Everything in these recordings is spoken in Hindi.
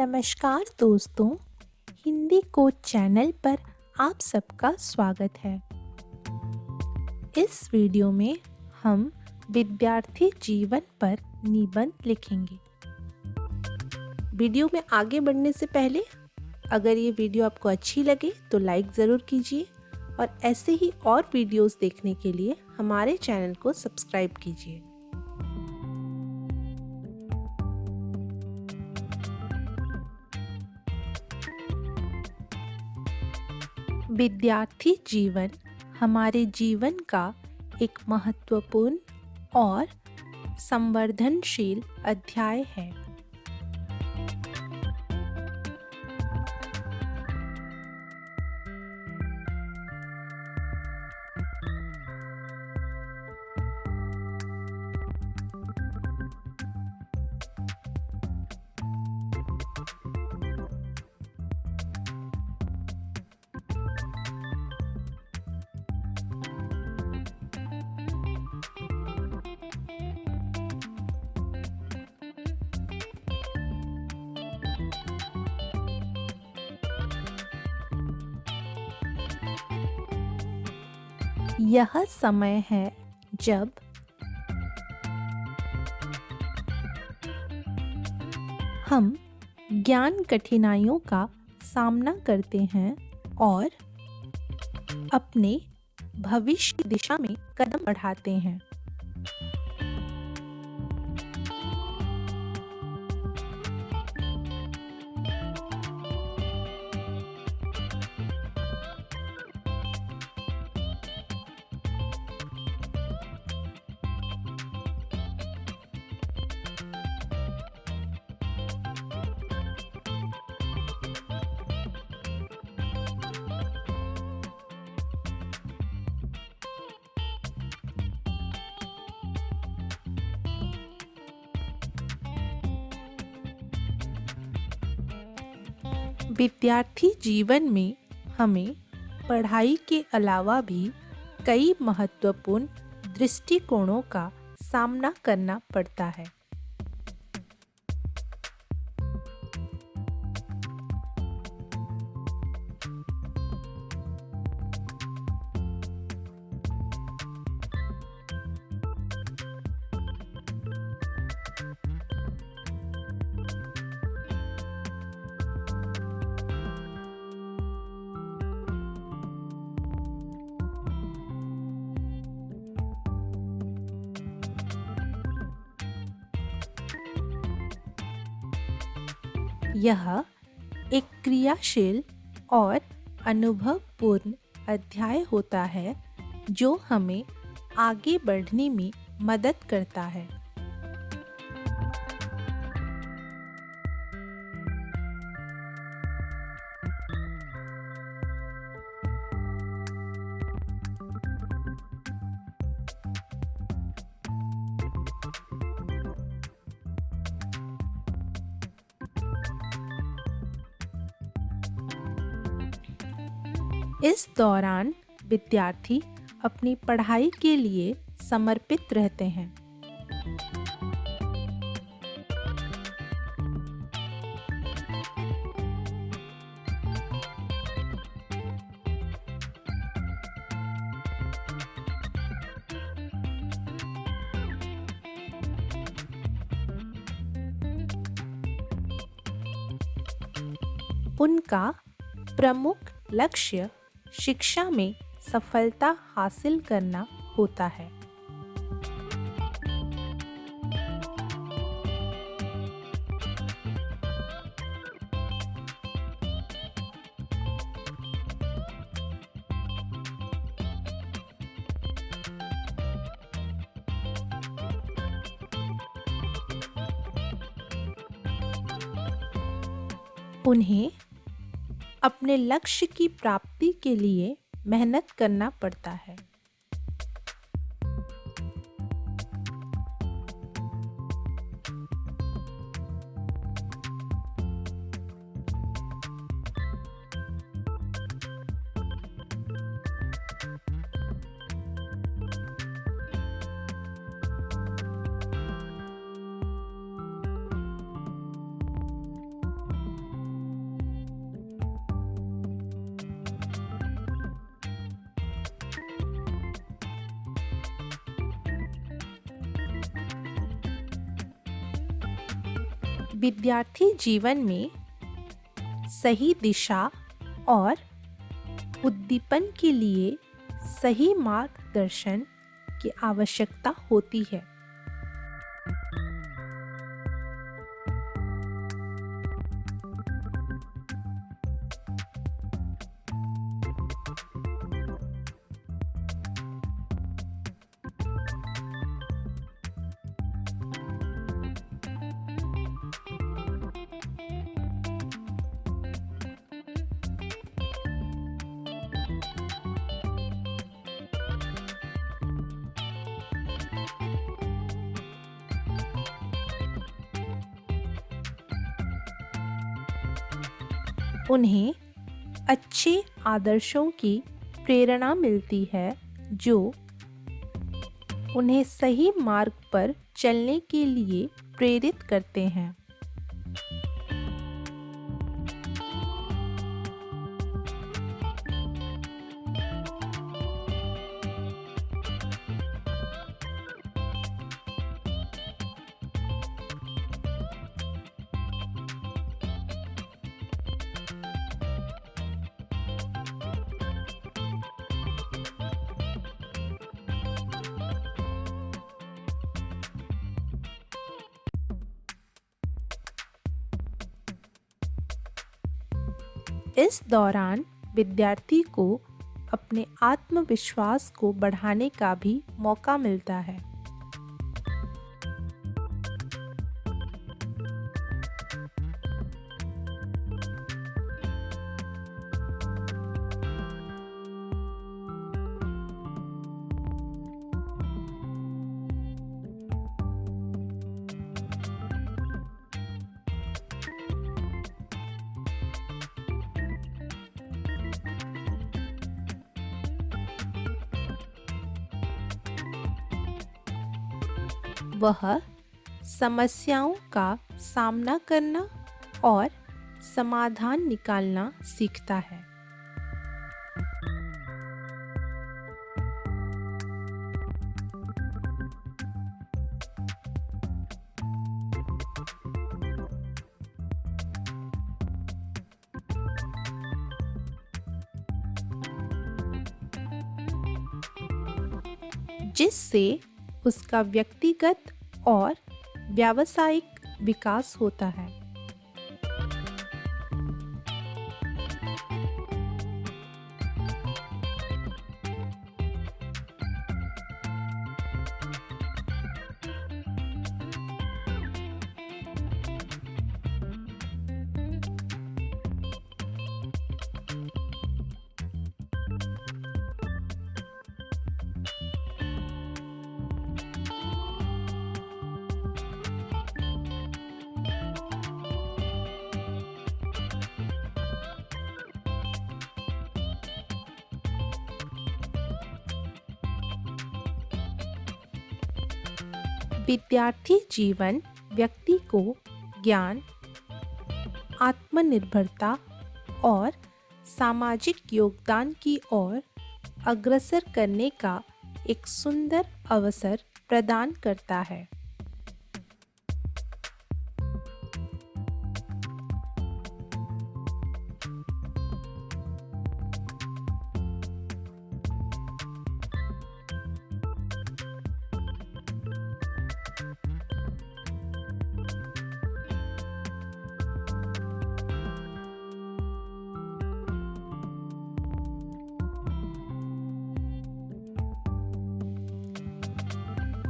नमस्कार दोस्तों, हिंदी कोच चैनल पर आप सबका स्वागत है। इस वीडियो में हम विद्यार्थी जीवन पर निबंध लिखेंगे। वीडियो में आगे बढ़ने से पहले अगर ये वीडियो आपको अच्छी लगे तो लाइक ज़रूर कीजिए और ऐसे ही और वीडियोस देखने के लिए हमारे चैनल को सब्सक्राइब कीजिए। विद्यार्थी जीवन हमारे जीवन का एक महत्वपूर्ण और संवर्धनशील अध्याय है। यह समय है जब हम ज्ञान कठिनाइयों का सामना करते हैं और अपने भविष्य की दिशा में कदम बढ़ाते हैं। विद्यार्थी जीवन में हमें पढ़ाई के अलावा भी कई महत्वपूर्ण दृष्टिकोणों का सामना करना पड़ता है। यह एक क्रियाशील और अनुभवपूर्ण अध्याय होता है जो हमें आगे बढ़ने में मदद करता है। इस दौरान विद्यार्थी अपनी पढ़ाई के लिए समर्पित रहते हैं। उनका प्रमुख लक्ष्य शिक्षा में सफलता हासिल करना होता है। उन्हें अपने लक्ष्य की प्राप्ति के लिए मेहनत करना पड़ता है। विद्यार्थी जीवन में सही दिशा और उद्दीपन के लिए सही मार्गदर्शन की आवश्यकता होती है। उन्हें अच्छे आदर्शों की प्रेरणा मिलती है जो उन्हें सही मार्ग पर चलने के लिए प्रेरित करते हैं। इस दौरान विद्यार्थी को अपने आत्मविश्वास को बढ़ाने का भी मौका मिलता है। वह समस्याओं का सामना करना और समाधान निकालना सीखता है। जिससे उसका व्यक्तिगत और व्यावसायिक विकास होता है। विद्यार्थी जीवन व्यक्ति को ज्ञान, आत्मनिर्भरता और सामाजिक योगदान की ओर अग्रसर करने का एक सुंदर अवसर प्रदान करता है।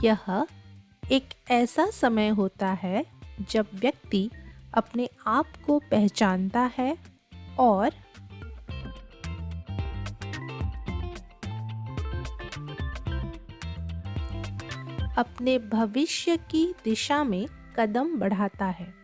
यह एक ऐसा समय होता है जब व्यक्ति अपने आप को पहचानता है और अपने भविष्य की दिशा में कदम बढ़ाता है।